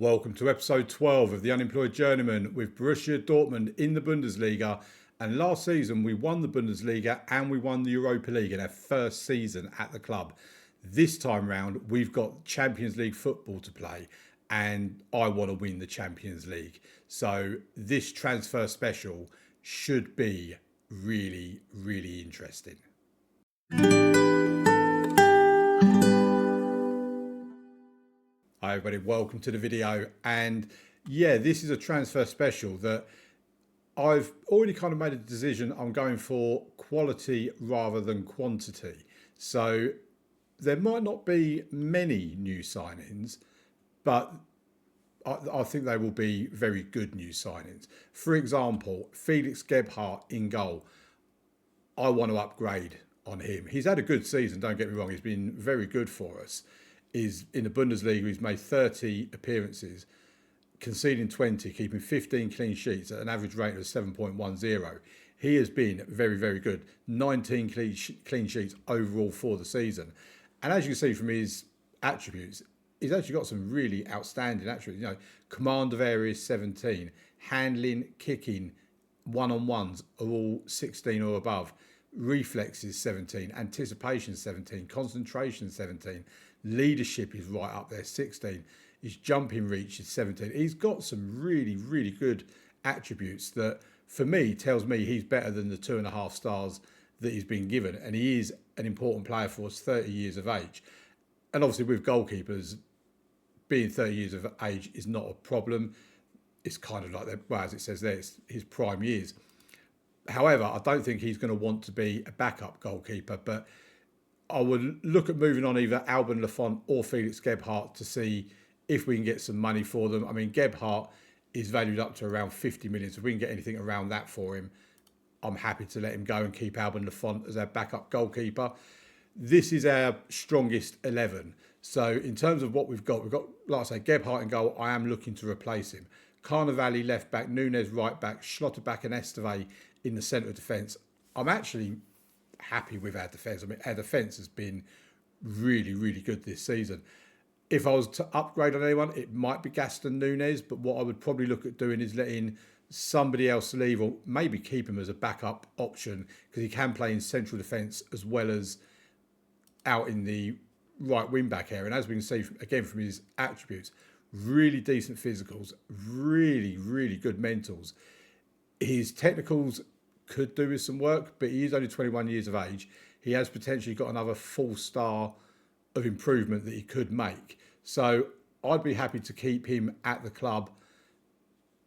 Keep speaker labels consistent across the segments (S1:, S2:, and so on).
S1: Welcome to episode 12 of the Unemployed Journeyman with Borussia Dortmund in the Bundesliga. And last season we won the Bundesliga and we won the Europa League in our first season at the club. This time round we've got Champions League football to play and I want to win the Champions League. So this transfer special should be really, really interesting. Hi everybody, welcome to the video. And yeah, this is a transfer special that I've already kind of made a decision. I'm going for quality rather than quantity. So there might not be many new signings, but I think they will be very good new signings. For example, Felix Gebhardt in goal. I want to upgrade on him. He's had a good season, don't get me wrong. He's been very good for us. Is in the Bundesliga, he's made 30 appearances, conceding 20, keeping 15 clean sheets at an average rating of 7.10. He has been very, very good. 19 clean sheets overall for the season. And as you can see from his attributes, he's actually got some really outstanding attributes. You know, command of areas 17, handling, kicking, one-on-ones are all 16 or above. Reflexes 17, anticipation 17, concentration 17, leadership is right up there 16, his jumping reach is 17. He's got some really, really good attributes that for me tells me he's better than the 2.5 stars that he's been given, and he is an important player for us, 30 years of age. And obviously with goalkeepers, being 30 years of age is not a problem. It's kind of like that, well, as it says there, it's his prime years. However, I don't think he's going to want to be a backup goalkeeper, but I would look at moving on either Alban Lafont or Felix Gebhardt to see if we can get some money for them. I mean, Gebhardt is valued up to around 50 million, so if we can get anything around that for him, I'm happy to let him go and keep Alban Lafont as our backup goalkeeper. This is our strongest 11. So in terms of what we've got, like I say, Gebhardt in goal. I am looking to replace him. Carnevale left back, Nunez right back, Schlotterbeck and Esteve in the centre of defence. I'm actually happy with our defence. I mean, our defence has been really, really good this season. If I was to upgrade on anyone, it might be Gaston Nunez, but what I would probably look at doing is letting somebody else leave or maybe keep him as a backup option because he can play in central defence as well as out in the right wing back area. And as we can see, again, from his attributes, really decent physicals, really, really good mentals. His technicals could do with some work, but he is only 21 years of age. He has potentially got another full star of improvement that he could make. So I'd be happy to keep him at the club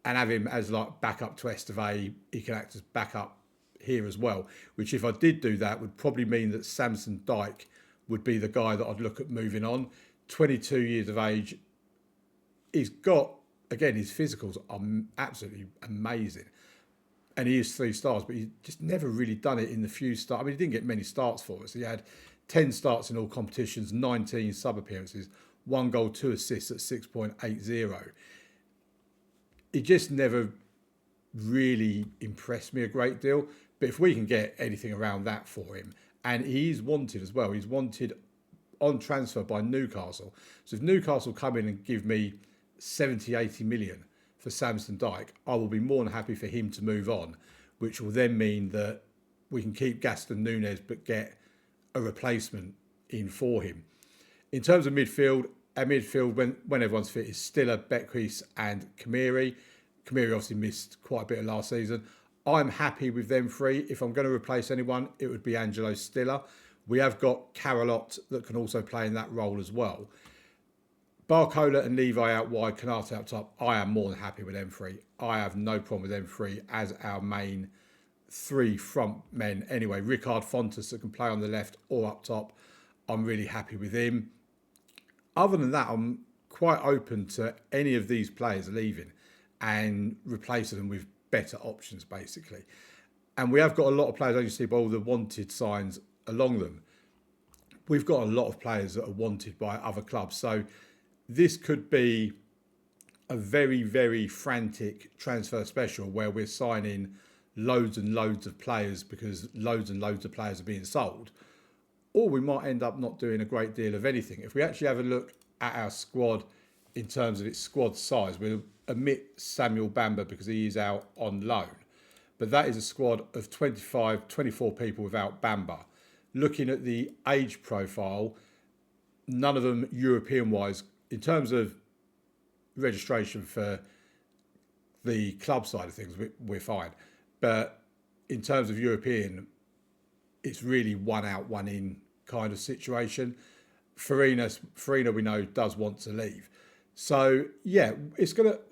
S1: and have him as like backup to Esteve. He can act as backup here as well, which if I did do that would probably mean that Samson Dyke would be the guy that I'd look at moving on. 22 years of age. He's got, again, his physicals are absolutely amazing. And he is 3 stars, but he's just never really done it in the few starts. I mean, he didn't get many starts for us. He had 10 starts in all competitions, 19 sub-appearances, 1 goal, 2 assists at 6.80. He just never really impressed me a great deal. But if we can get anything around that for him, and he's wanted as well. He's wanted on transfer by Newcastle. So if Newcastle come in and give me 70, 80 million for Samson Dyke, I will be more than happy for him to move on, which will then mean that we can keep Gaston Nunez but get a replacement in for him. In terms of midfield, our midfield, when everyone's fit, is Stiller, Beckwith and Kamiri. Kamiri obviously missed quite a bit of last season. I'm happy with them 3. If I'm going to replace anyone, it would be Angelo Stiller. We have got Carolot that can also play in that role as well. Barcola and Levi out wide, Canate out top. I am more than happy with them 3. I have no problem with them 3 as our main 3 front men. Anyway, Ricard Fontes that can play on the left or up top. I'm really happy with him. Other than that, I'm quite open to any of these players leaving and replacing them with better options, basically. And we have got a lot of players, as you see, by all the wanted signs along them. We've got a lot of players that are wanted by other clubs. So this could be a very, very frantic transfer special where we're signing loads and loads of players because loads and loads of players are being sold. Or we might end up not doing a great deal of anything. If we actually have a look at our squad in terms of its squad size. We'll omit Samuel Bamba because he is out on loan. But that is a squad of 25, 24 people without Bamba. Looking at the age profile, none of them European-wise. In terms of registration for the club side of things, we're fine. But in terms of European, it's really one out, one in kind of situation. Farina, we know, does want to leave. So, yeah,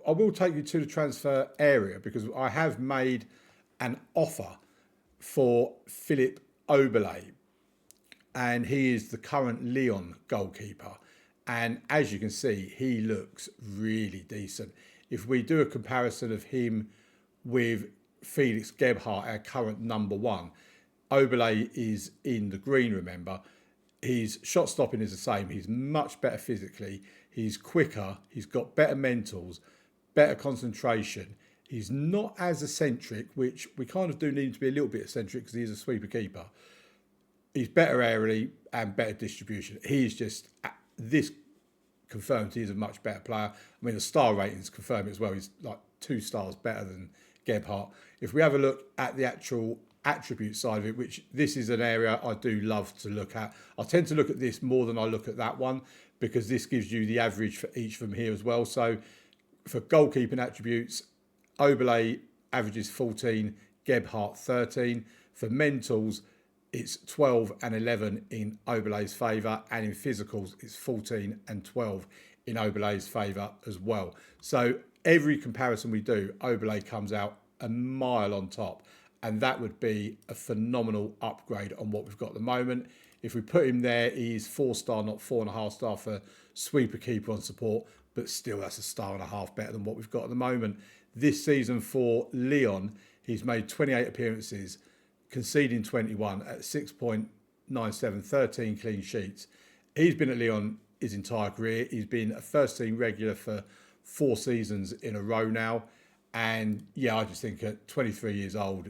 S1: I will take you to the transfer area because I have made an offer for Philippe Oberlé, and he is the current Lyon goalkeeper. And as you can see, he looks really decent. If we do a comparison of him with Felix Gebhardt, our current number one, Oberlé is in the green, remember. His shot stopping is the same. He's much better physically. He's quicker. He's got better mentals, better concentration. He's not as eccentric, which we kind of do need to be a little bit eccentric because he is a sweeper keeper. He's better aerially and better distribution. He's just, this confirms he is a much better player. I mean, the star ratings confirm it as well. He's like 2 stars better than Gebhardt. If we have a look at the actual attribute side of it, which this is an area I do love to look at. I tend to look at this more than I look at that one because this gives you the average for each from here as well. So for goalkeeping attributes, Oberlé averages 14, Gebhardt 13. For mentals, it's 12 and 11 in Oberlé's favour, and in physicals, it's 14 and 12 in Oberlé's favour as well. So every comparison we do, Oberlé comes out a mile on top, and that would be a phenomenal upgrade on what we've got at the moment. If we put him there, he's 4-star, not 4.5 star for sweeper keeper on support, but still that's 1.5 stars better than what we've got at the moment. This season for Lyon, he's made 28 appearances, conceding 21 at 6.97, 13 clean sheets. He's been at Lyon his entire career. He's been a first team regular for 4 seasons in a row now. And yeah, I just think at 23 years old,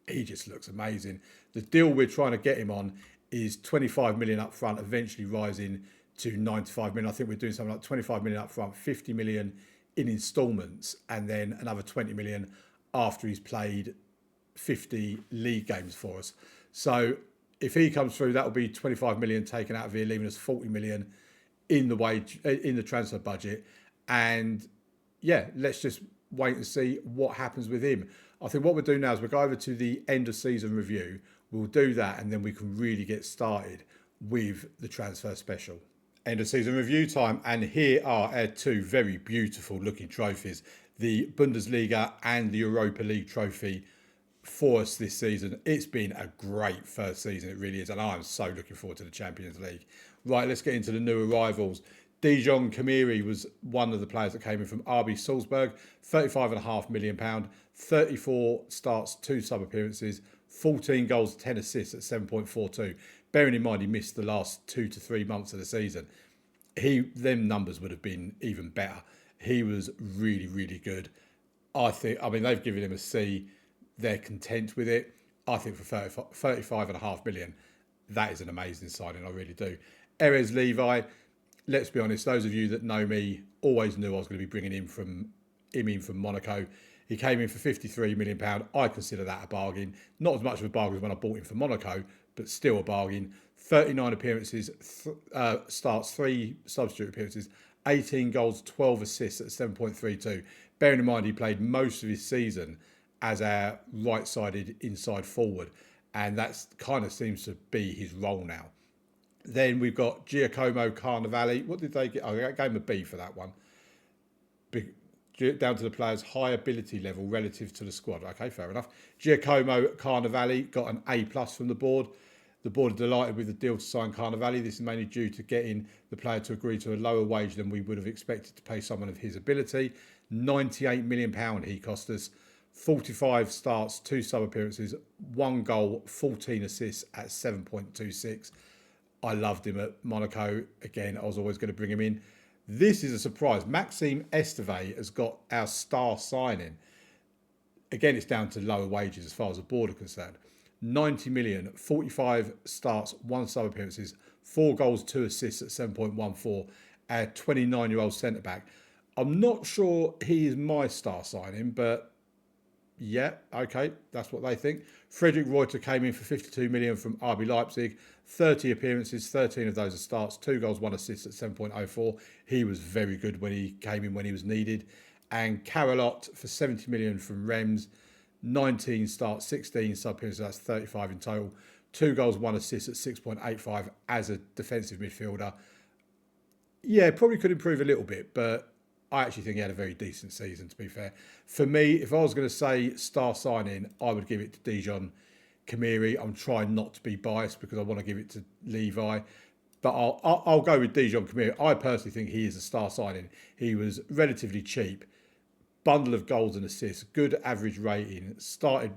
S1: he just looks amazing. The deal we're trying to get him on is 25 million up front, eventually rising to 95 million. I think we're doing something like 25 million up front, 50 million in instalments, and then another 20 million after he's played 50 league games for us. So if he comes through, that will be 25 million taken out of here, leaving us 40 million in the transfer budget. And yeah, let's just wait and see what happens with him. I think what we'll do now is we'll go over to the end of season review. We'll do that, and then we can really get started with the transfer special. End of season review time, and here are our 2 very beautiful looking trophies, the Bundesliga and the Europa League trophy for us this season. It's been a great first season, it really is, and I'm so looking forward to the Champions League. Right, let's get into the new arrivals. Dijon Kamiri was one of the players that came in from RB Salzburg, £35.5 million, 34 starts, 2 sub-appearances, 14 goals, 10 assists at 7.42. Bearing in mind he missed the last 2 to 3 months of the season. Them numbers would have been even better. He was really, really good. I mean, they've given him a C. They're content with it. I think for 35.5 million, that is an amazing signing. I really do. Erez Levi, let's be honest, those of you that know me always knew I was going to be bringing him in from Monaco. He came in for £53 million. I consider that a bargain. Not as much of a bargain as when I bought him for Monaco, but still a bargain. 39 appearances, starts, 3 substitute appearances, 18 goals, 12 assists at 7.32. Bearing in mind he played most of his season as our right-sided inside forward, and that kind of seems to be his role now. Then we've got Giacomo Carnevale. What did they get? I gave him a B for that one. Down to the player's high ability level relative to the squad. Okay, fair enough. Giacomo Carnevale got an A+ from the board. The board are delighted with the deal to sign Carnevale. This is mainly due to getting the player to agree to a lower wage than we would have expected to pay someone of his ability. £98 million he cost us. 45 starts, 2 sub-appearances, 1 goal, 14 assists at 7.26. I loved him at Monaco. Again, I was always going to bring him in. This is a surprise. Maxime Esteve has got our star signing. Again, it's down to lower wages as far as the board are concerned. 90 million, 45 starts, 1 sub-appearances, 4 goals, 2 assists at 7.14. a 29-year-old centre-back. I'm not sure he is my star signing, but yeah, okay, that's what they think. Frederick Reuter came in for 52 million from RB Leipzig, 30 appearances, 13 of those are starts, 2 goals, 1 assist at 7.04. He was very good when he came in when he was needed. And Carolot for 70 million from Reims, 19 starts, 16 sub appearances, that's 35 in total. 2 goals, 1 assist at 6.85 as a defensive midfielder. Yeah, probably could improve a little bit, but I actually think he had a very decent season, to be fair. For me, if I was going to say star signing, I would give it to Dijon Kamiri. I'm trying not to be biased because I want to give it to Levi. But I'll go with Dijon Kamiri. I personally think he is a star signing. He was relatively cheap. Bundle of goals and assists. Good average rating. Started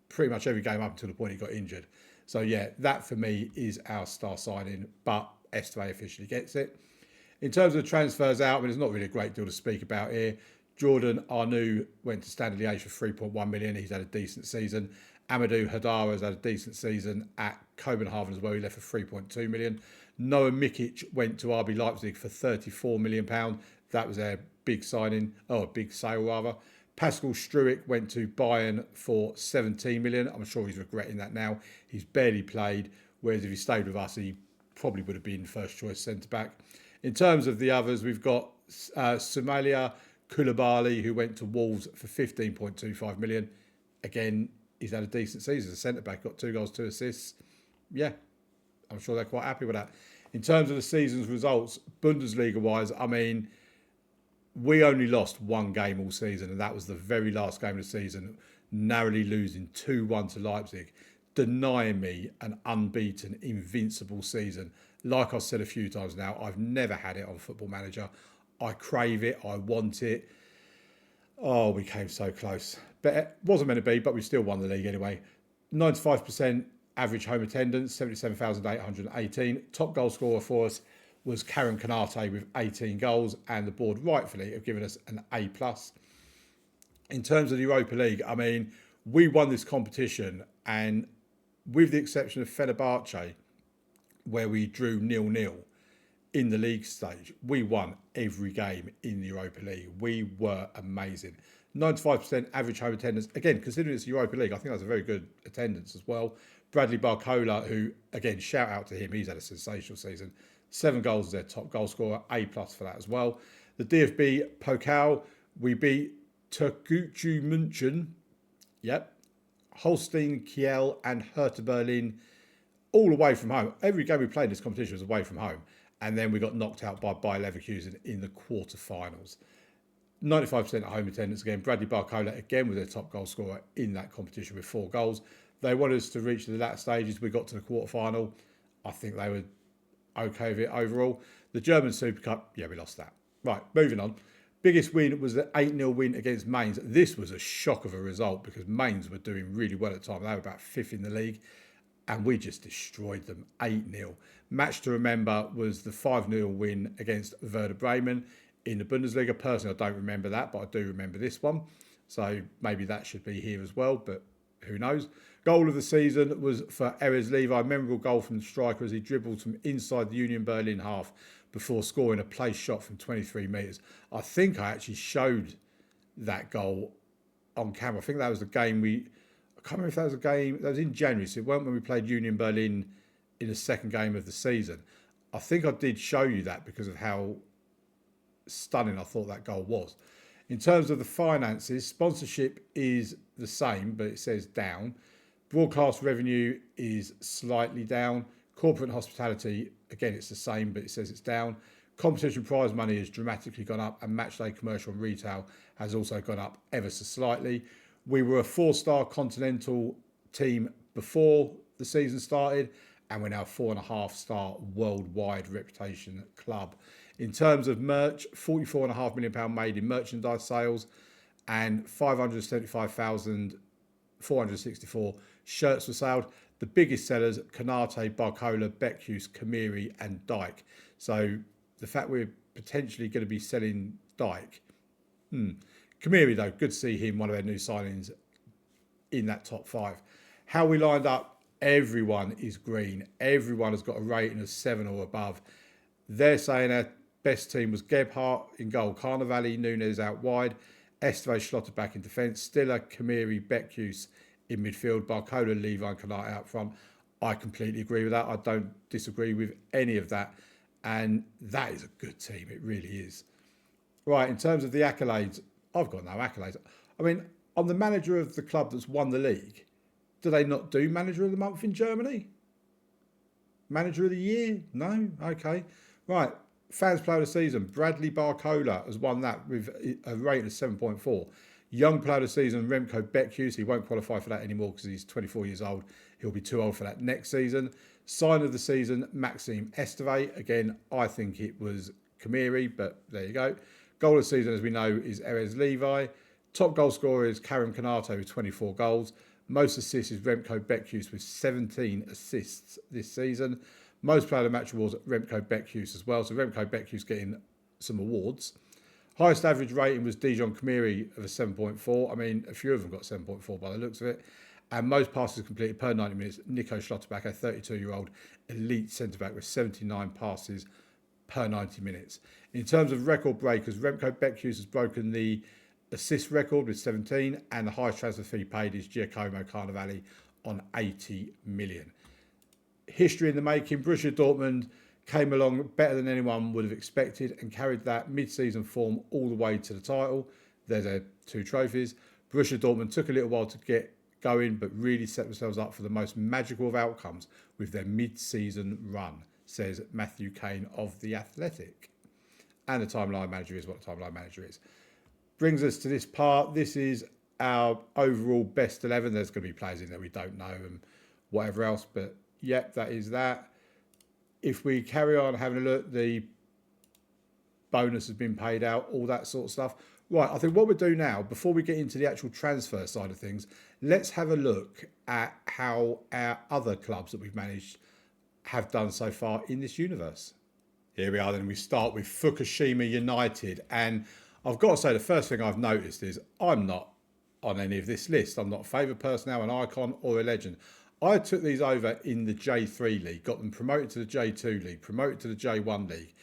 S1: pretty much every game up until the point he got injured. So yeah, that for me is our star signing. But Estevez officially gets it. In terms of the transfers out, I mean, there's not really a great deal to speak about here. Jordan Arnoux went to Standard Liège for 3.1 million. He's had a decent season. Amadou Hadara has had a decent season at Copenhagen as well. He left for 3.2 million. Noah Mikic went to RB Leipzig for 34 million pounds. That was their big signing, a big sale rather. Pascal Struijk went to Bayern for 17 million. I'm sure he's regretting that now. He's barely played, whereas if he stayed with us, he probably would have been first choice centre back. In terms of the others, we've got Somalia Koulibaly, who went to Wolves for 15.25 million. Again, he's had a decent season as a centre-back, got 2 goals, 2 assists. Yeah, I'm sure they're quite happy with that. In terms of the season's results, Bundesliga-wise, I mean, we only lost 1 game all season, and that was the very last game of the season, narrowly losing 2-1 to Leipzig, denying me an unbeaten, invincible season. Like I've said a few times now, I've never had it on Football Manager. I crave it. I want it. Oh, we came so close. But it wasn't meant to be, but we still won the league anyway. 95% average home attendance, 77,818. Top goal scorer for us was Karen Canate with 18 goals, and the board rightfully have given us an A+. In terms of the Europa League, I mean, we won this competition, and with the exception of Fenerbahce, where we drew 0-0 in the league stage, we won every game in the Europa League. We were amazing. 95% average home attendance. Again, considering it's the Europa League, I think that's a very good attendance as well. Bradley Barcola, who, again, shout out to him. He's had a sensational season. 7 goals as their top goal scorer. A+ for that as well. The DFB Pokal, we beat Türkgücü München. Yep. Holstein Kiel and Hertha Berlin, all away from home. Every game we played in this competition was away from home. And then we got knocked out by Bayer Leverkusen in the quarterfinals. 95% home attendance again. Bradley Barcola again was their top goal scorer in that competition with 4 goals. They wanted us to reach the latter stages. We got to the quarterfinal. I think they were okay with it overall. The German Super Cup, yeah, we lost that. Right, moving on. Biggest win was the 8-0 win against Mainz. This was a shock of a result because Mainz were doing really well at the time. They were about 5th in the league, and we just destroyed them 8-0. Match to remember was the 5-0 win against Werder Bremen in the Bundesliga. Personally, I don't remember that, but I do remember this one. So maybe that should be here as well, but who knows. Goal of the season was for Erez Levi. Memorable goal from the striker as he dribbled from inside the Union Berlin half before scoring a place shot from 23 metres. I think I actually showed that goal on camera. I think that was the game I can't remember if that was a game, that was in January, so it weren't when we played Union Berlin in the second game of the season. I think I did show you that because of how stunning I thought that goal was. In terms of the finances, sponsorship is the same, but it says down. Broadcast revenue is slightly down. Corporate and hospitality, again, it's the same, but it says it's down. Competition prize money has dramatically gone up, and matchday commercial and retail has also gone up ever so slightly. We were a 4-star continental team before the season started, and we're now a 4.5-star worldwide reputation club. In terms of merch, £44.5 million made in merchandise sales and 575,464 shirts were sold. The biggest sellers, Kanate, Barcola, Beckhuse, Kamiri and Dyke. So the fact we're potentially going to be selling Dyke. Kamiri, though, good to see him, one of their new signings in that top 5. How we lined up, everyone is green. Everyone has got a rating of 7 or above. They're saying our Best team was Gebhardt in goal, Carnevale, Nunes out wide, Esteve, Schlotterbeck in defence, Stiller, Kamiri, Beckhuse in midfield, Barcola, Levi and Canate out front. I completely agree with that. I don't disagree with any of that. And that is a good team. It really is. Right, in terms of the accolades, I've got no accolades. I mean, I'm the manager of the club that's won the league. Do they not do manager of the month in Germany? Manager of the year? No? Okay. Right, fans player of the season. Bradley Barcola has won that with a rating of 7.4. Young player of the season, Remco Beckhuse. He won't qualify for that anymore because he's 24 years old. He'll be too old for that next season. Sign of the season, Maxime Esteve. Again, I think it was Kamiri, but there you go. Goal of the season, as we know, is Erez Levi. Top goal scorer is Karim Konaté with 24 goals. Most assists is Remco Beckhuse with 17 assists this season. Most player of the match awards, Remco Beckhuse as well. So Remco Beckhuse getting some awards. Highest average rating was Dijon Kamiri of a 7.4. I mean, a few of them got 7.4 by the looks of it. And most passes completed per 90 minutes, Nico Schlotterbeck, a 32-year-old elite centre-back with 79 passes per 90 minutes. In terms of record breakers, Remco Beckhuse has broken the assist record with 17, and the highest transfer fee paid is Giacomo Carnevale on 80 million. History in the making, Borussia Dortmund came along better than anyone would have expected and carried that mid-season form all the way to the title. There's their 2 trophies. Borussia Dortmund took a little while to get going, but really set themselves up for the most magical of outcomes with their mid-season run, says Matthew Kane of The Athletic. And the timeline manager is what the timeline manager is. Brings us to this part. This is our overall best 11. There's going to be players in there we don't know and whatever else, but yep, that is that. If we carry on having a look, the bonus has been paid out, all that sort of stuff. Right, I think what we'll do now, before we get into the actual transfer side of things, let's have a look at how our other clubs that we've managed have done so far in this universe. Here we are then. We start with Fukushima United. And I've got to say, the first thing I've noticed is I'm not on any of this list. I'm not a favoured personnel, an icon or a legend. I took these over in the J3 League, got them promoted to the J2 League, promoted to the J1 League.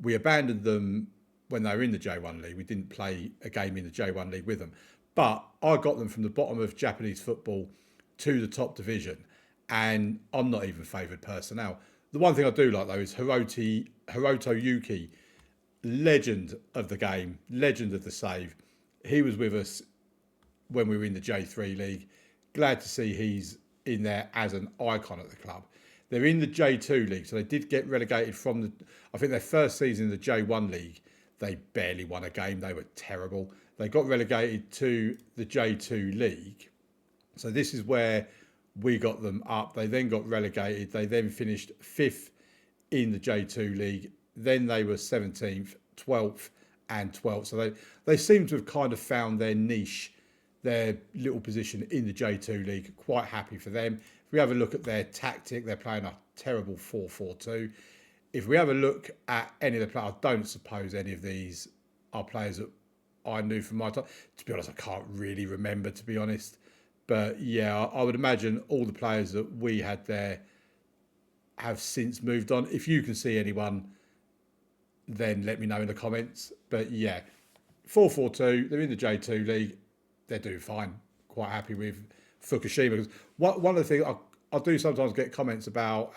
S1: We abandoned them when they were in the J1 League. We didn't play a game in the J1 League with them. But I got them from the bottom of Japanese football to the top division. And I'm not even favoured personnel. The one thing I do like, though, is Hiroto Yuki, legend of the game, legend of the save. He was with us when we were in the J3 League. Glad to see he's in there as an icon at the club. They're in the J2 League, so they did get relegated from the, I think their first season in the J1 League, they barely won a game. They were terrible. They got relegated to the J2 League. So this is where we got them up. They then got relegated. They then finished 5th in the J2 League. Then they were 17th, 12th and 12th. So they seem to have kind of found their niche, their little position in the J2 League. Quite happy for them. If we have a look at their tactic, they're playing a terrible 4-4-2. If we have a look at any of the players, I don't suppose any of these are players that I knew from my time. To be honest, I can't really remember, to be honest. But yeah, I would imagine all the players that we had there have since moved on. If you can see anyone, then let me know in the comments. But yeah, 4-4-2, they're in the J2 League. They're doing fine. Quite happy with Fukushima. Because one of the things I do sometimes get comments about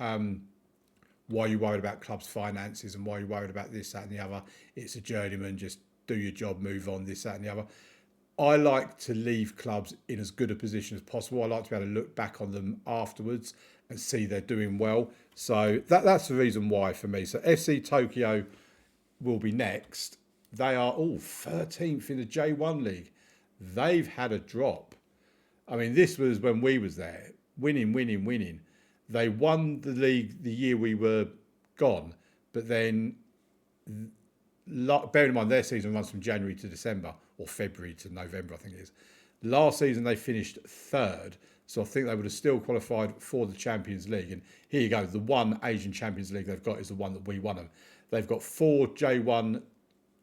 S1: why you're worried about clubs' finances and why you're worried about this, that and the other. It's a journeyman, just do your job, move on, this, that and the other. I like to leave clubs in as good a position as possible. I like to be able to look back on them afterwards and see they're doing well. So that's the reason why for me. So FC Tokyo will be next. They are all 13th in the J1 League. They've had a drop. I mean, this was when we was there. Winning. They won the league the year we were gone. But then, bearing in mind their season runs from January to December, or February to November, I think it is. Last season they finished 3rd. So I think they would have still qualified for the Champions League. And here you go. The one Asian Champions League they've got is the one that we won them. They've got 4 J1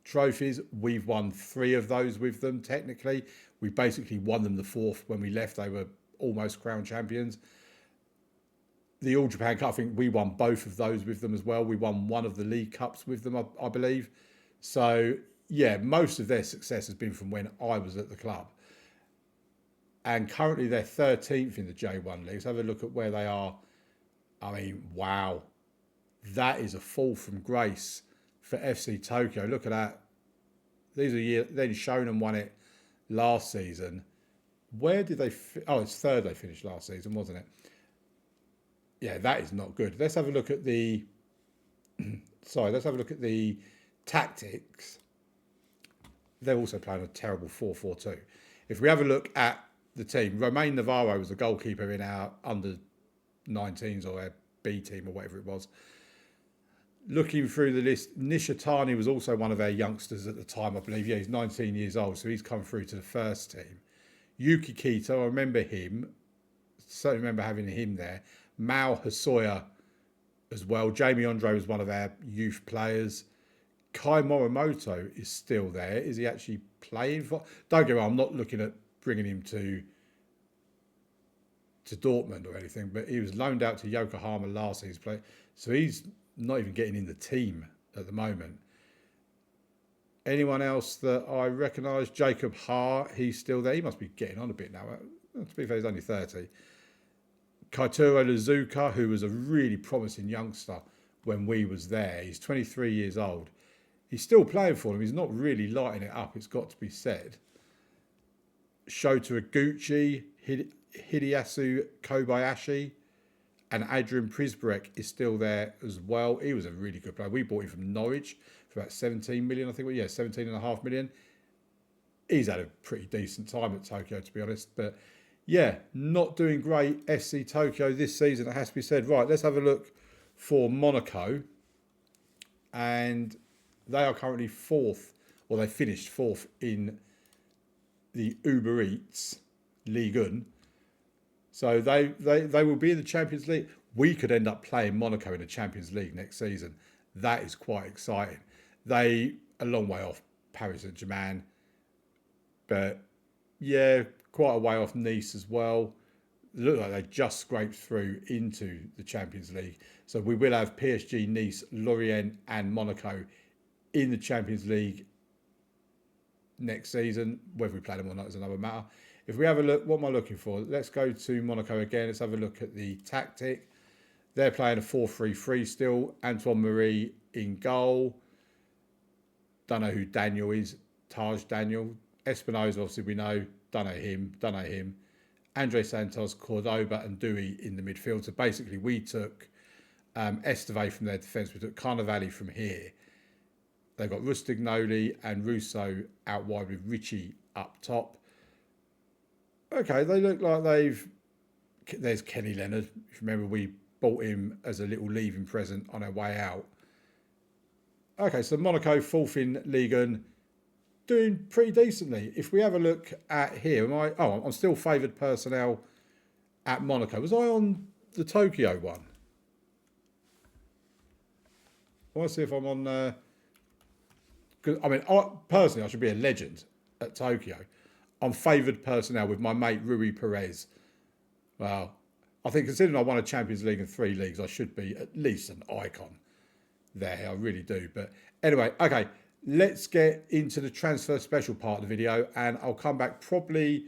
S1: trophies. We've won 3 of those with them, technically. We basically won them the 4th when we left. They were almost crowned champions. the All Japan Cup, I think we won both of those with them as well. We won one of the League Cups with them, I believe. So, yeah, most of their success has been from when I was at the club. And currently they're 13th in the J1 League. Let's have a look at where they are. I mean, wow. That is a fall from grace for FC Tokyo. Look at that. These are then Shonan won it last season. Where did they... Oh, it's third they finished last season, wasn't it? Yeah, that is not good. Let's have a look at the... Sorry, let's have a look at the tactics. They're also playing a terrible 4-4-2. If we have a look at the team, Romain Navarro was the goalkeeper in our under-19s or our B team or whatever it was. Looking through the list, Nishitani was also one of our youngsters at the time, I believe. Yeah, he's 19 years old, so he's come through to the first team. Yuki Kito, I remember him. Certainly remember having him there. Mao Hosoya as well. Jamie Andre was one of our youth players. Kai Morimoto is still there. Is he actually playing for... Don't get me wrong, I'm not looking at bringing him to Dortmund or anything, but he was loaned out to Yokohama last season. So he's not even getting in the team at the moment. Anyone else that I recognise? Jacob Ha, he's still there. He must be getting on a bit now. To be fair, he's only 30. Kaituro Lizuka, who was a really promising youngster when we was there. He's 23 years old. He's still playing for them. He's not really lighting it up, it's got to be said. Shota Iguchi, Hideyasu Kobayashi, and Adrian Prisbrek is still there as well. He was a really good player. We bought him from Norwich for about 17 million, I think. Well, yeah, 17.5 million. He's had a pretty decent time at Tokyo, to be honest. But yeah, not doing great FC Tokyo this season, it has to be said. Right, let's have a look for Monaco. And they are currently fourth, or they finished fourth in the Uber Eats Ligue 1. So they will be in the Champions League. We could end up playing Monaco in the Champions League next season. That is quite exciting. They a long way off Paris Saint-Germain, but yeah, quite a way off Nice as well. It look like they just scraped through into the Champions League. So we will have PSG, Nice, Lorient and Monaco in the Champions League next season. Whether we play them or not is another matter. If we have a look, what am I looking for? Let's go to Monaco again. Let's have a look at the tactic. They're playing a 4-3-3 still. Antoine Marie in goal. Don't know who Daniel is. Taj Daniel. Espinosa, obviously we know. Don't know him. Andre Santos, Cordoba and Dewey in the midfield. So basically we took Esteve from their defence. We took Carnevali from here. They've got Rustignoli and Russo out wide with Richie up top. Okay, they look like they've... There's Kenny Leonard. If you remember, we bought him as a little leaving present on our way out. Okay, so Monaco, fourth in Ligue 1, doing pretty decently. If we have a look at here, I'm still favoured personnel at Monaco. Was I on the Tokyo one? I want to see if I'm on... personally, I should be a legend at Tokyo. I'm favoured personnel with my mate Rui Perez. Well, I think considering I won a Champions League and 3 leagues, I should be at least an icon there. I really do. But anyway, okay, let's get into the transfer special part of the video, and I'll come back probably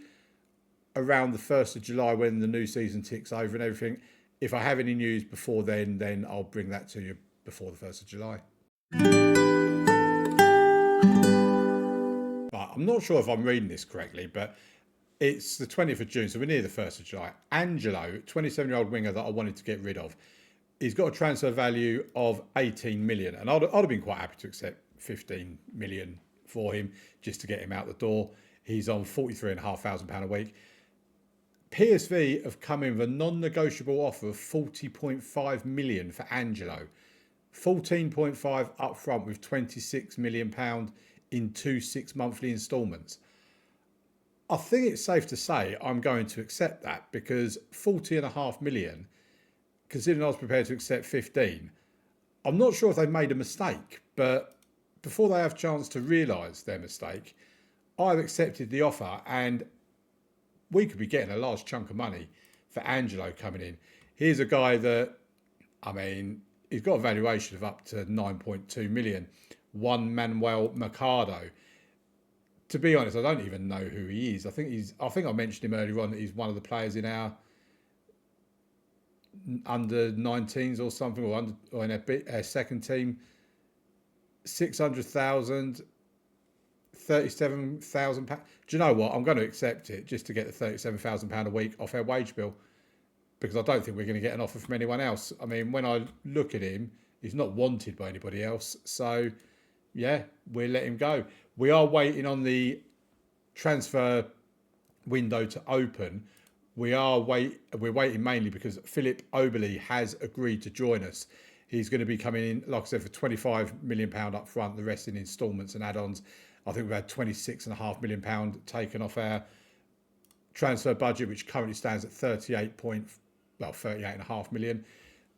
S1: around the 1st of July when the new season ticks over and everything. If I have any news before then I'll bring that to you before the 1st of July. I'm not sure if I'm reading this correctly, but it's the 20th of June, so we're near the 1st of July. Angelo, 27-year-old winger that I wanted to get rid of, he's got a transfer value of 18 million, and I'd have been quite happy to accept 15 million for him just to get him out the door. He's on £43,500 a week. PSV have come in with a non-negotiable offer of 40.5 million for Angelo. 14.5 up front with £26 million in 2 6-monthly instalments. I think it's safe to say I'm going to accept that, because 40.5 million, considering I was prepared to accept 15, I'm not sure if they made a mistake, but before they have a chance to realise their mistake, I've accepted the offer, and we could be getting a large chunk of money for Angelo coming in. Here's a guy that, I mean, he's got a valuation of up to 9.2 million. One Manuel Mercado. To be honest, I don't even know who he is. I think I mentioned him earlier on that he's one of the players in our under 19s or something, or in a second team. 600,000, 37,000 pounds. Do you know what? I'm going to accept it just to get the £37,000 a week off our wage bill, because I don't think we're going to get an offer from anyone else. I mean, when I look at him, he's not wanted by anybody else. So, yeah, we'll let him go. We are waiting on the transfer window to open. We're waiting mainly because Philip Oberle has agreed to join us. He's going to be coming in, like I said, for £25 million up front, the rest in instalments and add-ons. I think we've had £26.5 million taken off our transfer budget, which currently stands at 38.5 million.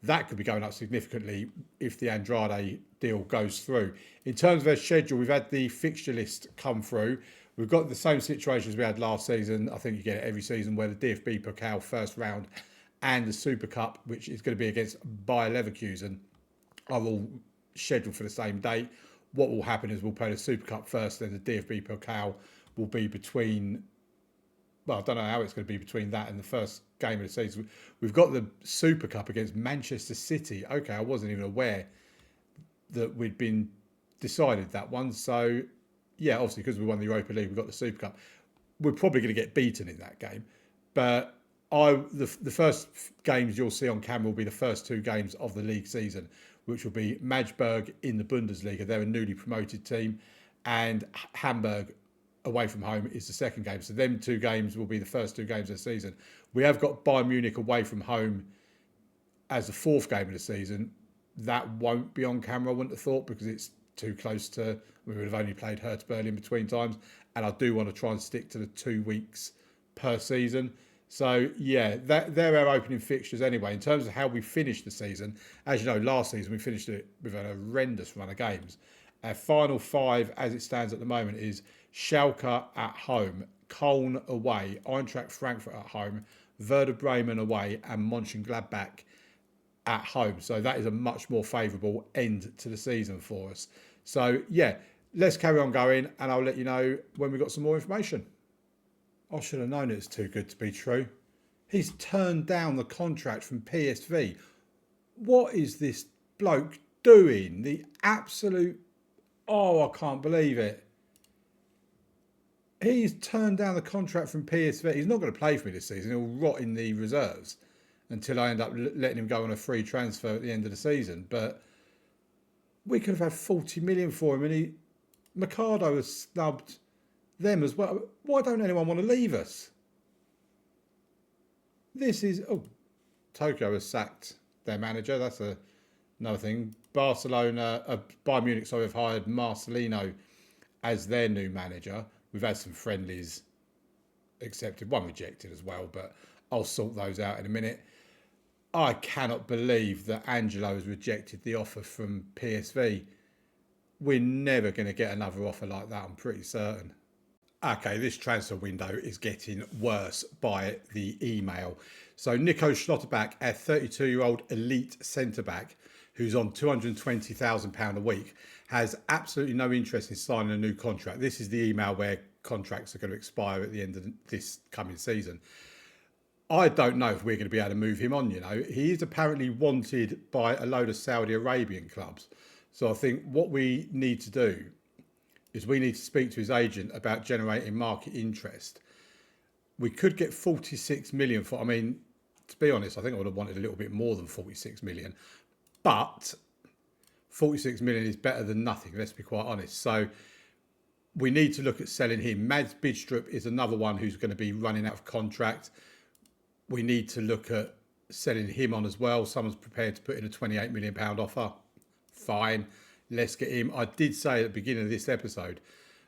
S1: That could be going up significantly if the Andrade deal goes through. In terms of our schedule, we've had the fixture list come through. We've got the same situation as we had last season. I think you get it every season, where the DFB Pokal first round and the Super Cup, which is going to be against Bayer Leverkusen, are all scheduled for the same date. What will happen is we'll play the Super Cup first, then the DFB Pokal will be between, well, I don't know how it's going to be between that and the first game of the season. We've got the Super Cup against Manchester City. Okay, I wasn't even aware that we'd been decided that one. So, yeah, obviously because we won the Europa League, we've got the Super Cup. We're probably going to get beaten in that game. But the first games you'll see on camera will be the first two games of the league season, which will be Magdeburg in the Bundesliga. They're a newly promoted team. And Hamburg away from home is the second game. So them two games will be the first two games of the season. We have got Bayern Munich away from home as the fourth game of the season. That won't be on camera, I wouldn't have thought, because it's too close to, we would have only played Hertha Berlin between times. And I do want to try and stick to the 2 weeks per season. So, yeah, they're our opening fixtures anyway. In terms of how we finished the season, as you know, last season we finished it with an horrendous run of games. Our final five, as it stands at the moment, is Schalke at home, Köln away, Eintracht Frankfurt at home, Werder Bremen away, and Mönchengladbach at home. So that is a much more favourable end to the season for us. So, yeah, let's carry on going, and I'll let you know when we've got some more information. I should have known it's too good to be true. He's turned down the contract from PSV. What is this bloke doing? The absolute... Oh, I can't believe it. He's turned down the contract from PSV. He's not going to play for me this season. He'll rot in the reserves until I end up letting him go on a free transfer at the end of the season. But we could have had 40 million for him, and Mercado has snubbed them as well. Why don't anyone want to leave us? This is... Oh, Tokyo has sacked their manager. That's another thing. Bayern Munich, have hired Marcelino as their new manager. We've had some friendlies accepted, one rejected as well, but I'll sort those out in a minute. I cannot believe that Angelo has rejected the offer from PSV. We're never going to get another offer like that, I'm pretty certain. Okay, this transfer window is getting worse by the email. So Nico Schlotterbeck, a 32-year-old elite centre-back who's on £220,000 a week, has absolutely no interest in signing a new contract. This is the email where contracts are going to expire at the end of this coming season. I don't know if we're going to be able to move him on, you know. He is apparently wanted by a load of Saudi Arabian clubs. So I think what we need to do is we need to speak to his agent about generating market interest. We could get 46 million for, I mean, to be honest, I think I would have wanted a little bit more than 46 million. But 46 million is better than nothing, let's be quite honest. So we need to look at selling him. Mads Bidstrup is another one who's going to be running out of contract. We need to look at selling him on as well. Someone's prepared to put in a £28 million offer. Fine, let's get him. I did say at the beginning of this episode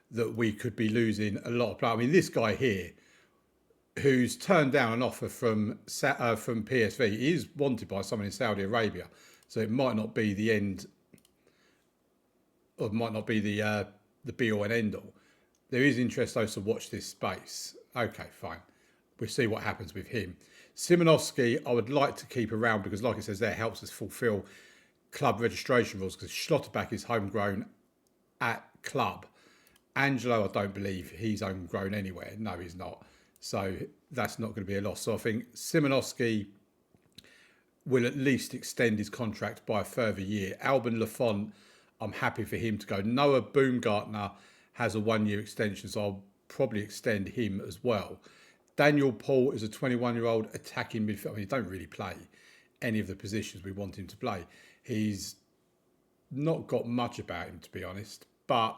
S1: that we could be losing a lot of players. I mean, this guy here, who's turned down an offer from PSV, he is wanted by someone in Saudi Arabia. So it might not be the end, or it might not be the be all and end all. There is interest though, so watch this space. Okay, fine. we'll see what happens with him. Szymanowski, I would like to keep around because, like it says there, helps us fulfil club registration rules because Schlotterbeck is homegrown at club. Angelo, I don't believe he's homegrown anywhere. No, he's not. So that's not going to be a loss. So I think Szymanowski will at least extend his contract by a further year. Alban Lafont, I'm happy for him to go. Noah Baumgartner has a 1-year extension, so I'll probably extend him as well. Daniel Paul is a 21-year-old attacking midfielder. I mean, he don't really play any of the positions we want him to play. He's not got much about him, to be honest, but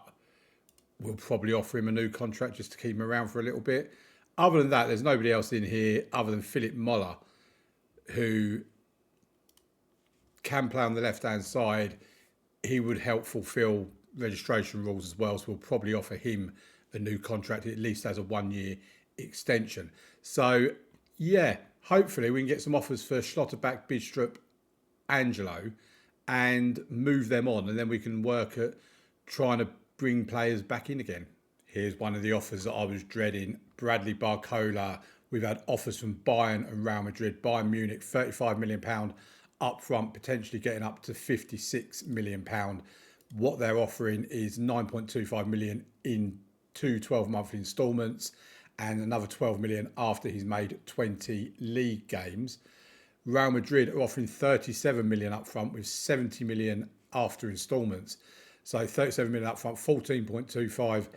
S1: we'll probably offer him a new contract just to keep him around for a little bit. Other than that, there's nobody else in here other than Philip Moller, who can play on the left-hand side. He would help fulfil registration rules as well, so we'll probably offer him a new contract, at least as a 1-year extension. So, yeah, hopefully we can get some offers for Schlotterbeck, Bidstrup, Angelo, and move them on, and then we can work at trying to bring players back in again. Here's one of the offers that I was dreading. Bradley Barcola. We've had offers from Bayern and Real Madrid. Bayern Munich, £35 million up front, potentially getting up to £56 million. What they're offering is 9.25 million in 2 12-monthly instalments and another 12 million after he's made 20 league games. Real Madrid are offering 37 million up front with 70 million after instalments. So 37 million up front, 14.25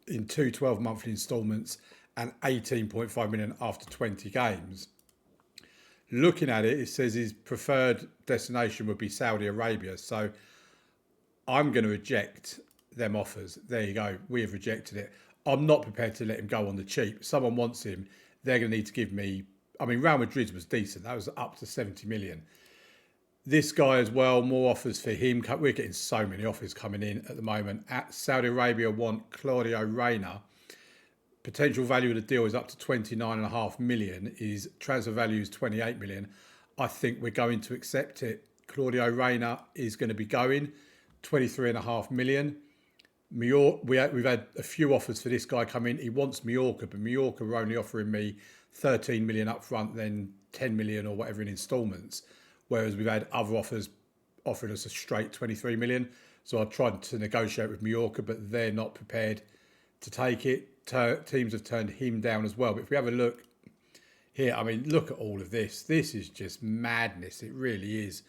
S1: in 2 12-monthly instalments and 18.5 million after 20 games. Looking at it, it says his preferred destination would be Saudi Arabia. So I'm going to reject them offers. There you go. We have rejected it. I'm not prepared to let him go on the cheap. If someone wants him, they're going to need to give me... I mean, Real Madrid's was decent. That was up to 70 million. This guy as well, more offers for him. We're getting so many offers coming in at the moment. At Saudi Arabia want Claudio Reyna. Potential value of the deal is up to 29.5 million. His transfer value is 28 million. I think we're going to accept it. Claudio Reyna is going to be going 23.5 million. We've had a few offers for this guy come in. He wants Mallorca, but Mallorca are only offering me 13 million up front, then 10 million or whatever in instalments. Whereas we've had other offers offering us a straight 23 million. So I tried to negotiate with Mallorca, but they're not prepared to take it. Teams have turned him down as well. But if we have a look here, I mean, look at all of this. This is just madness. It really is.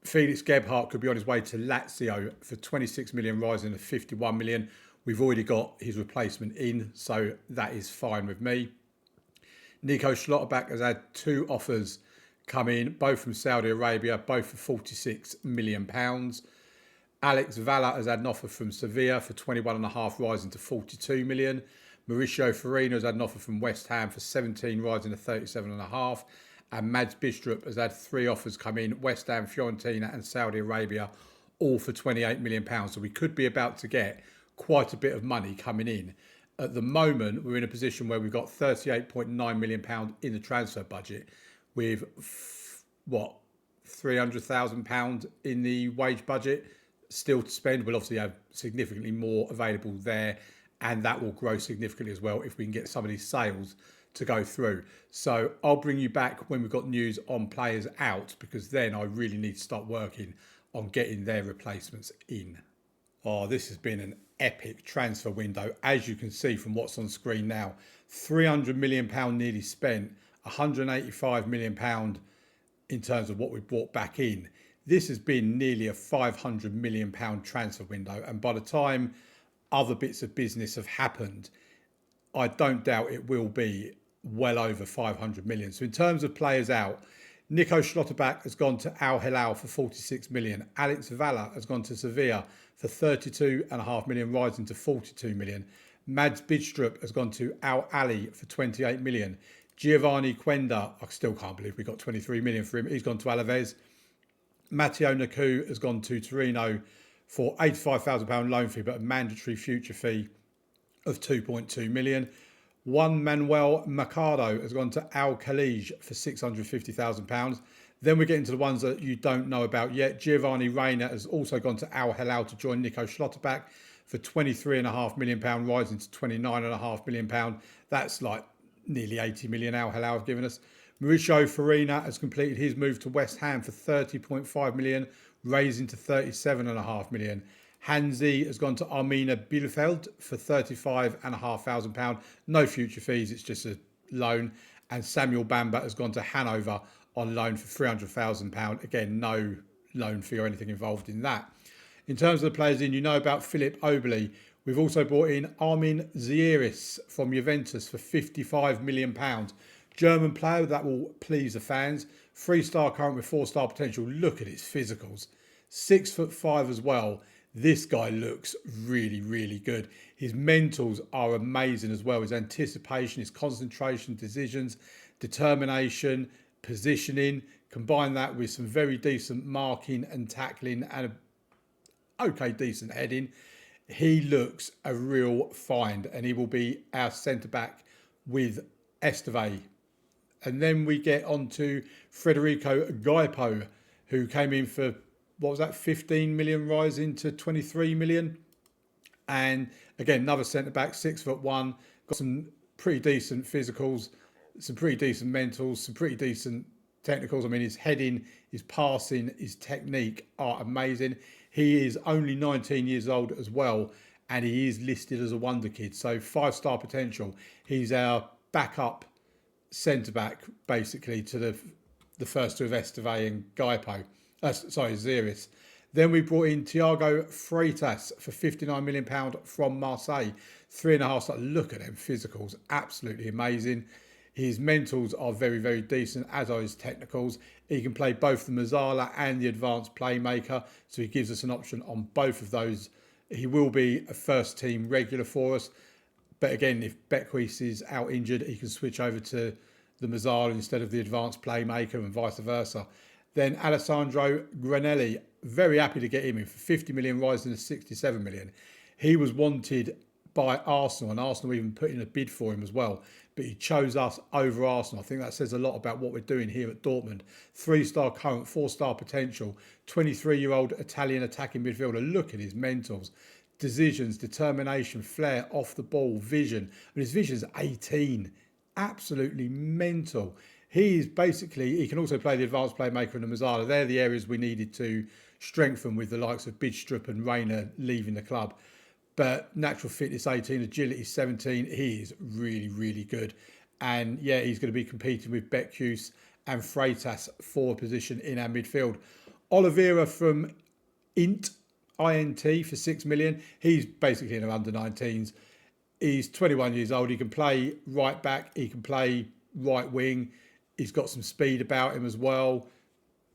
S1: Felix Gebhardt could be on his way to Lazio for 26 million, rising to 51 million. We've already got his replacement in, so that is fine with me. Nico Schlotterbeck has had 2 offers come in, both from Saudi Arabia, both for £46 million. Alex Valla has had an offer from Sevilla for 21.5, rising to 42 million. Mauricio Farina has had an offer from West Ham for 17, rising to 37.5. And Mads Bidstrup has had 3 offers come in, West Ham, Fiorentina and Saudi Arabia, all for £28 million. So we could be about to get quite a bit of money coming in. At the moment, we're in a position where we've got £38.9 million in the transfer budget with, £300,000 in the wage budget still to spend. We'll obviously have significantly more available there, and that will grow significantly as well if we can get some of these sales to go through. So I'll bring you back when we've got news on players out, because then I really need to start working on getting their replacements in. Oh, this has been an epic transfer window. As you can see from what's on screen now, £300 million nearly spent, £185 million in terms of what we brought back in. This has been nearly a £500 million transfer window. And by the time other bits of business have happened, I don't doubt it will be well over 500 million. So in terms of players out, Nico Schlotterbeck has gone to Al Hilal for 46 million. Alex Valla has gone to Sevilla for 32.5 million, rising to 42 million. Mads Bidstrup has gone to Al Ali for 28 million. Giovanni Quenda, I still can't believe we got 23 million for him. He's gone to Alaves. Matteo Naku has gone to Torino for £85,000 loan fee, but a mandatory future fee of 2.2 million. Juan Manuel Mercado has gone to Al Khalij for £650,000. Then we get into the ones that you don't know about yet. Giovanni Reyna has also gone to Al Hilal to join Nico Schlotterbeck for £23.5 million, rising to £29.5 million. That's like nearly 80 million Al Hilal have given us. Mauricio Farina has completed his move to West Ham for 30.5 million, raising to 37.5 million. Hansi has gone to Armina Bielefeld for £35,500. No future fees, it's just a loan. And Samuel Bamba has gone to Hanover on loan for £300,000. Again, no loan fee or anything involved in that. In terms of the players in, you know about Philip Oberle. We've also brought in Armin Zieris from Juventus for £55 million. German player, that will please the fans. 3-star current with 4-star potential. Look at his physicals. 6'5" as well. This guy looks really, really good. His mentals are amazing as well. His anticipation, his concentration, decisions, determination, positioning. Combine that with some very decent marking and tackling and a okay decent heading. He looks a real find, and he will be our centre-back with Esteve. And then we get on to Federico Gaipo, who came in for, what was that, 15 million, rising to 23 million. And again, another centre-back, 6'1", got some pretty decent physicals, some pretty decent mentals, some pretty decent technicals. I mean, his heading, his passing, his technique are amazing. He is only 19 years old as well, and he is listed as a wonder kid. So 5-star potential. He's our backup centre-back, basically, to the first two of Esteve and Gaipo. Zieris. Then we brought in Thiago Freitas for £59 million from Marseille. 3.5 star. Look at them physicals. Absolutely amazing. His mentals are very, very decent, as are his technicals. He can play both the Mazzala and the advanced playmaker, so he gives us an option on both of those. He will be a first-team regular for us. But again, if Bequist is out injured, he can switch over to the Mazzala instead of the advanced playmaker and vice versa. Then Alessandro Granelli, very happy to get him in for 50 million, rising to 67 million. He was wanted by Arsenal, and Arsenal even put in a bid for him as well. But he chose us over Arsenal. I think that says a lot about what we're doing here at Dortmund. 3-star current, 4-star potential, 23-year-old Italian attacking midfielder. Look at his mentals. Decisions, determination, flair, off the ball, vision. And his vision's 18. Absolutely mental. He can also play the advanced playmaker and the Mazzala. They're the areas we needed to strengthen with the likes of Bidstrup and Rayner leaving the club. But natural fitness 18, agility 17, he is really, really good. And yeah, he's going to be competing with Bequist and Freitas for a position in our midfield. Oliveira from INT for 6 million. He's basically in our under-19s. He's 21 years old. He can play right back. He can play right wing. He's got some speed about him as well.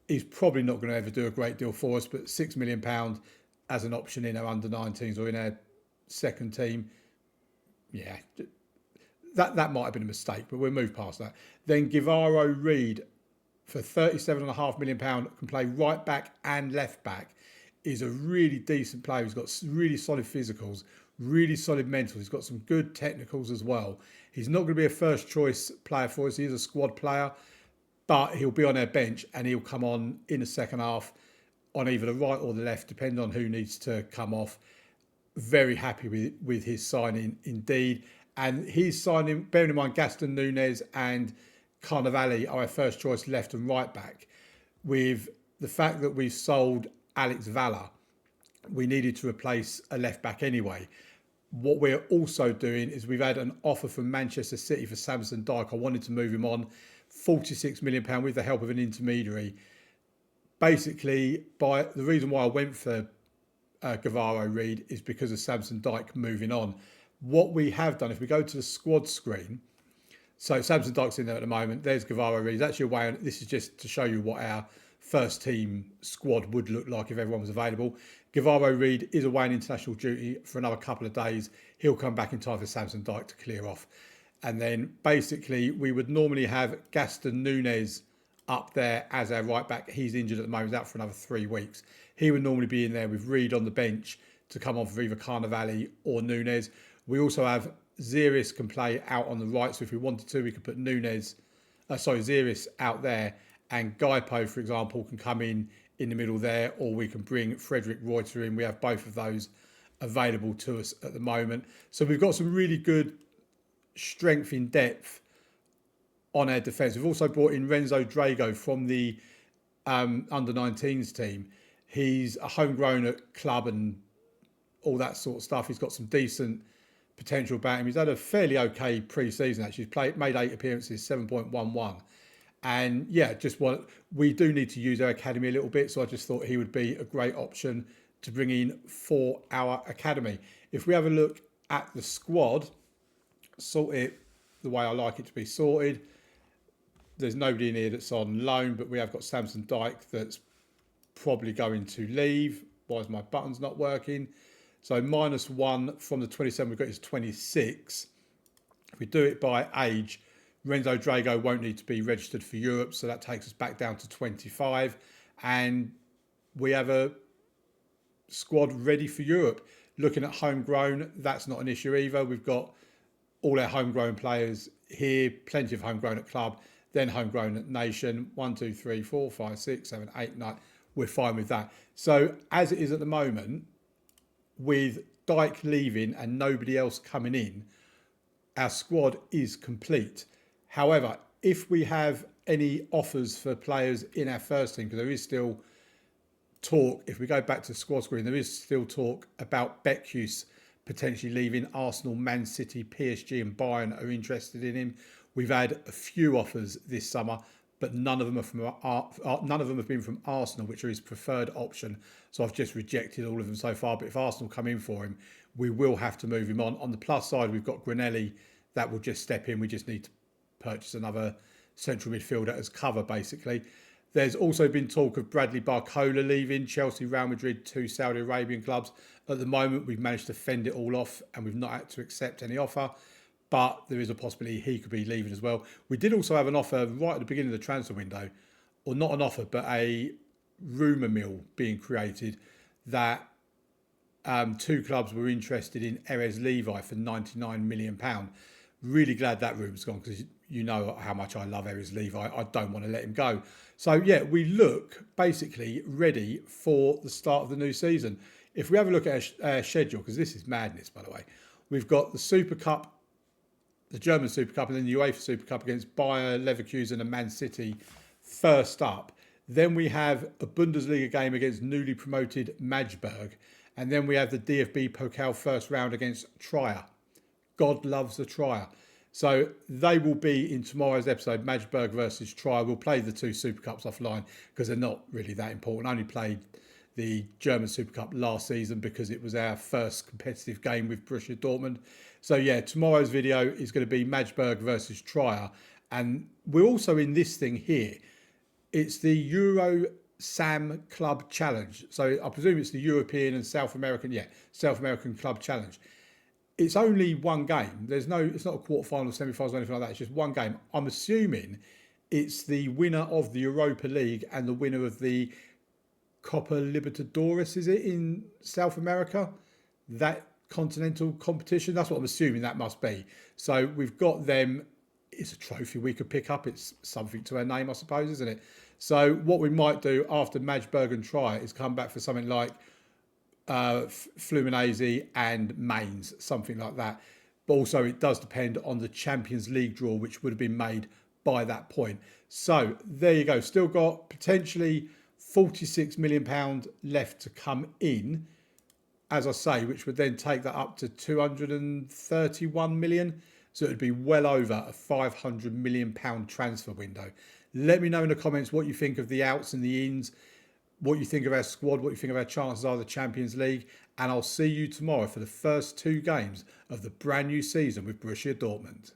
S1: He's probably not going to ever do a great deal for us, but £6 million as an option in our under-19s or in our second team, yeah, that might have been a mistake, but we'll move past that. Then Guevara Reed for £37.5 million, can play right back and left back. Is a really decent player. He's got really solid physicals, really solid mentals. He's got some good technicals as well. He's not going to be a first choice player for us. He is a squad player, but he'll be on our bench and he'll come on in the second half on either the right or the left, depending on who needs to come off. Very happy with his signing indeed. And his signing, bearing in mind Gaston Nunez and Carnevale are our first choice left and right back. With the fact that we've sold Alex Valla, we needed to replace a left back anyway. What we're also doing is we've had an offer from Manchester City for Samson Dyke. I wanted to move him on, £46 million with the help of an intermediary. Basically, the reason why I went for Guevara Reed is because of Samson Dyke moving on. What we have done, if we go to the squad screen, so Samson Dyke's in there at the moment. There's Guevara Reed. He's actually away. This is just to show you what our first team squad would look like if everyone was available. Guevara Reed is away on international duty for another couple of days. He'll come back in time for Samson Dyke to clear off. And then basically we would normally have Gaston Nunez up there as our right back. He's injured at the moment. He's out for another 3 weeks. He would normally be in there with Reed on the bench to come on for either Carnevale or Nunez. We also have Zieris can play out on the right. So if we wanted to, we could put Zieris out there, and Gaipo, for example, can come in the middle there, or we can bring Frederick Reuter in. We have both of those available to us at the moment. So we've got some really good strength in depth on our defence. We've also brought in Renzo Drago from the under-19s team. He's a homegrown at club and all that sort of stuff. He's got some decent potential about him. He's had a fairly okay pre-season actually. He's made 8 appearances, 7.11. And yeah, we do need to use our academy a little bit. So I just thought he would be a great option to bring in for our academy. If we have a look at the squad, sort it the way I like it to be sorted. There's nobody in here that's on loan, but we have got Samson Dyke that's probably going to leave. Why is my buttons not working? So -1 from the 27 we've got is 26. If we do it by age, Renzo Drago won't need to be registered for Europe, so that takes us back down to 25. And we have a squad ready for Europe. Looking at homegrown, that's not an issue either. We've got all our homegrown players here, plenty of homegrown at club, then homegrown at nation. 1, 2, 3, 4, 5, 6, 7, 8, 9. We're fine with that. So as it is at the moment, with Dyke leaving and nobody else coming in, our squad is complete. However, if we have any offers for players in our first team, because there is still talk, if we go back to the squad screen, there is still talk about Beckhuse potentially leaving. Arsenal, Man City, PSG and Bayern are interested in him. We've had a few offers this summer, but none of them have been from Arsenal, which are his preferred option. So I've just rejected all of them so far. But if Arsenal come in for him, we will have to move him on. On the plus side, we've got Granelli that will just step in. We just need to purchase another central midfielder as cover, basically. There's also been talk of Bradley Barcola leaving Chelsea, Real Madrid, 2 Saudi Arabian clubs. At the moment, we've managed to fend it all off and we've not had to accept any offer. But there is a possibility he could be leaving as well. We did also have an offer right at the beginning of the transfer window, or not an offer, but a rumour mill being created that 2 clubs were interested in Erez Levi for £99 million. Really glad that rumour's gone, because you know how much I love Erez Levi. I don't want to let him go. So yeah, we look basically ready for the start of the new season. If we have a look at our schedule, because this is madness, by the way, we've got the Super Cup, the German Super Cup, and then the UEFA Super Cup against Bayer Leverkusen and Man City first up. Then we have a Bundesliga game against newly promoted Magdeburg. And then we have the DFB Pokal first round against Trier. God loves a Trier. So they will be in tomorrow's episode, Magdeburg versus Trier. We'll play the 2 Super Cups offline because they're not really that important. I only played the German Super Cup last season because it was our first competitive game with Borussia Dortmund. So yeah, tomorrow's video is going to be Magdeburg versus Trier. And we're also in this thing here. It's the Euro SAM Club Challenge. So I presume it's the European and South American Club Challenge. It's only one game. It's not a quarterfinal, semi-finals or anything like that. It's just one game. I'm assuming it's the winner of the Europa League and the winner of the Copa Libertadores, is it, in South America? That continental competition. That's what I'm assuming that must be. So we've got them. It's a trophy we could pick up. It's something to our name, I suppose, isn't it? So what we might do after Magdeburg and Trier is come back for something like Fluminense and Mainz, something like that. But also it does depend on the Champions League draw, which would have been made by that point. So there you go. Still got potentially £46 million left to come in, as I say, which would then take that up to 231 million. So it would be well over a £500 million transfer window. Let me know in the comments what you think of the outs and the ins, what you think of our squad, what you think of our chances are of the Champions League. And I'll see you tomorrow for the first 2 games of the brand new season with Borussia Dortmund.